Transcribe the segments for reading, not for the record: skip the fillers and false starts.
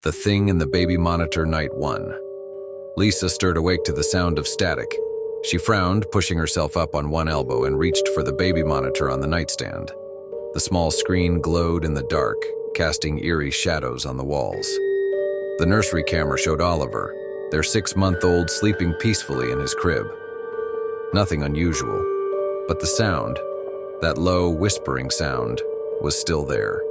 The Thing in the Baby Monitor, Night 1. Lisa stirred awake to the sound of static. She frowned, pushing herself up on one elbow, and reached for the baby monitor on the nightstand. The small screen glowed in the dark, casting eerie shadows on the walls. The nursery camera showed Oliver, their 6-month-old, sleeping peacefully in his crib. Nothing unusual, but the sound, that low, whispering sound, was still there.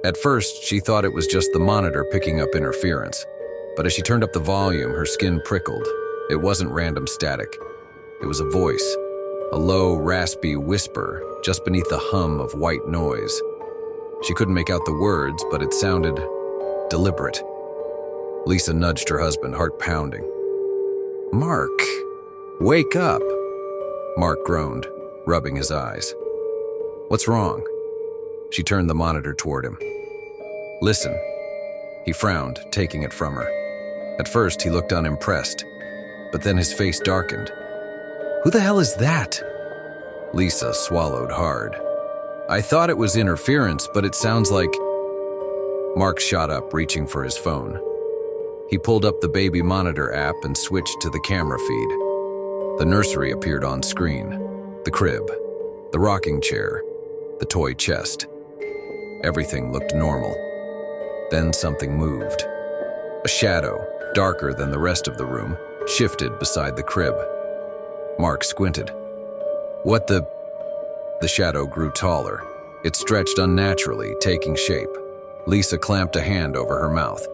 At first, she thought it was just the monitor picking up interference, but as she turned up the volume, her skin prickled. It wasn't random static. It was a voice, a low, raspy whisper just beneath the hum of white noise. She couldn't make out the words, but it sounded deliberate. Lisa nudged her husband, heart pounding. "Mark, wake up!" Mark groaned, rubbing his eyes. "What's wrong?" She turned the monitor toward him. "Listen." He frowned, taking it from her. At first, he looked unimpressed, but then his face darkened. "Who the hell is that?" Lisa swallowed hard. "I thought it was interference, but it sounds like..." Mark shot up, reaching for his phone. He pulled up the baby monitor app and switched to the camera feed. The nursery appeared on screen. The crib, the rocking chair, the toy chest. Everything looked normal. Then something moved. A shadow, darker than the rest of the room, shifted beside the crib. Mark squinted. "What the..." The shadow grew taller. It stretched unnaturally, taking shape. Lisa clamped a hand over her mouth.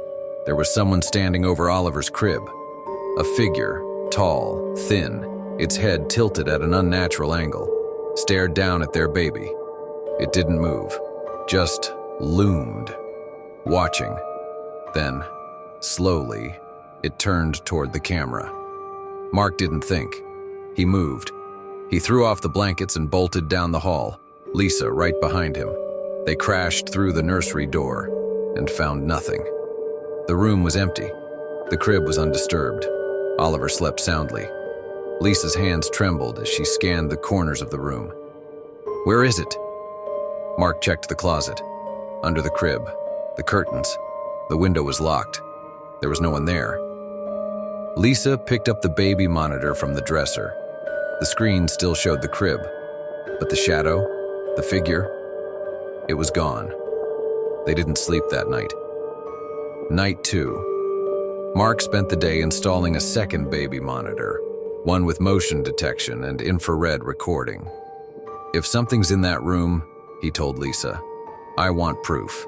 There was someone standing over Oliver's crib. A figure, tall, thin, its head tilted at an unnatural angle, stared down at their baby. It didn't move, just loomed, watching. Then, slowly, it turned toward the camera. Mark didn't think. He moved. He threw off the blankets and bolted down the hall, Lisa right behind him. They crashed through the nursery door and found nothing. The room was empty. The crib was undisturbed. Oliver slept soundly. Lisa's hands trembled as she scanned the corners of the room. "Where is it?" Mark checked the closet. Under the crib, the curtains. The window was locked. There was no one there. Lisa picked up the baby monitor from the dresser. The screen still showed the crib, but the shadow, the figure, it was gone. They didn't sleep that night. Night 2. Mark spent the day installing a second baby monitor, one with motion detection and infrared recording. "If something's in that room," he told Lisa, "I want proof."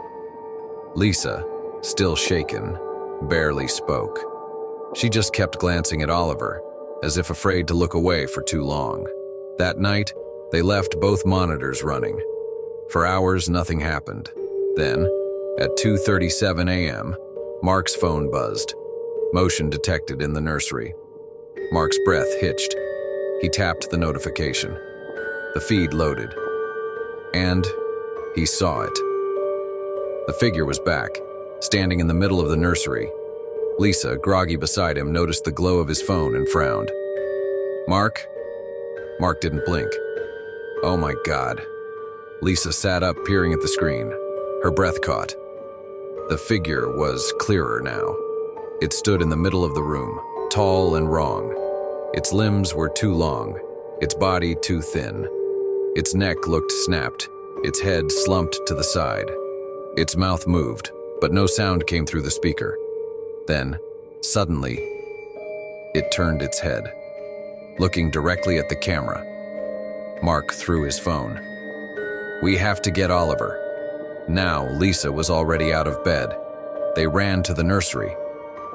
Lisa, still shaken, barely spoke. She just kept glancing at Oliver, as if afraid to look away for too long. That night, they left both monitors running. For hours, nothing happened. Then, at 2:37 a.m., Mark's phone buzzed. Motion detected in the nursery. Mark's breath hitched. He tapped the notification. The feed loaded. And he saw it. The figure was back, standing in the middle of the nursery. Lisa, groggy beside him, noticed the glow of his phone and frowned. "Mark?" Mark didn't blink. "Oh my God." Lisa sat up, peering at the screen. Her breath caught. The figure was clearer now. It stood in the middle of the room, tall and wrong. Its limbs were too long, its body too thin. Its neck looked snapped, its head slumped to the side. Its mouth moved, but no sound came through the speaker. Then, suddenly, it turned its head, looking directly at the camera. Mark threw his phone. "We have to get Oliver." Now, Lisa was already out of bed. They ran to the nursery.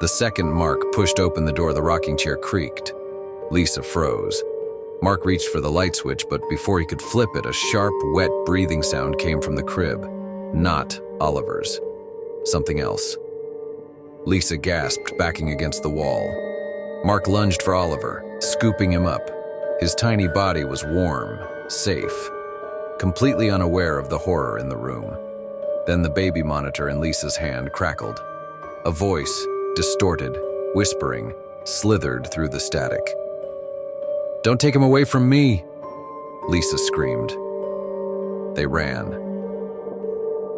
The second Mark pushed open the door, the rocking chair creaked. Lisa froze. Mark reached for the light switch, but before he could flip it, a sharp, wet breathing sound came from the crib. Not Oliver's. Something else. Lisa gasped, backing against the wall. Mark lunged for Oliver, scooping him up. His tiny body was warm, safe, completely unaware of the horror in the room. Then the baby monitor in Lisa's hand crackled. A voice, distorted, whispering, slithered through the static. "Don't take him away from me!" Lisa screamed. They ran.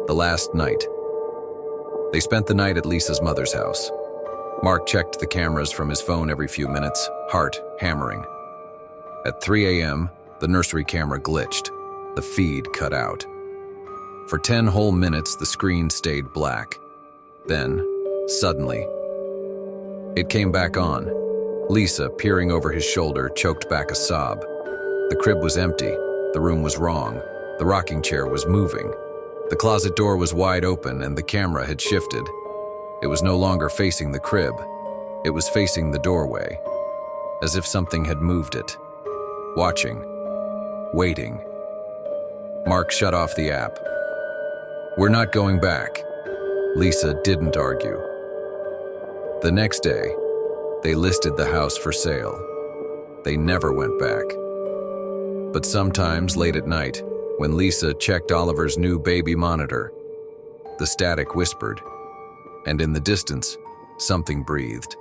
The last night. They spent the night at Lisa's mother's house. Mark checked the cameras from his phone every few minutes, heart hammering. At 3 a.m., the nursery camera glitched. The feed cut out. For 10 whole minutes, the screen stayed black. Then, suddenly, it came back on. Lisa, peering over his shoulder, choked back a sob. The crib was empty. The room was wrong. The rocking chair was moving. The closet door was wide open and the camera had shifted. It was no longer facing the crib. It was facing the doorway, as if something had moved it. Watching. Waiting. Mark shut off the app. "We're not going back." Lisa didn't argue. The next day, they listed the house for sale. They never went back. But sometimes, late at night, when Lisa checked Oliver's new baby monitor, the static whispered, and in the distance, something breathed.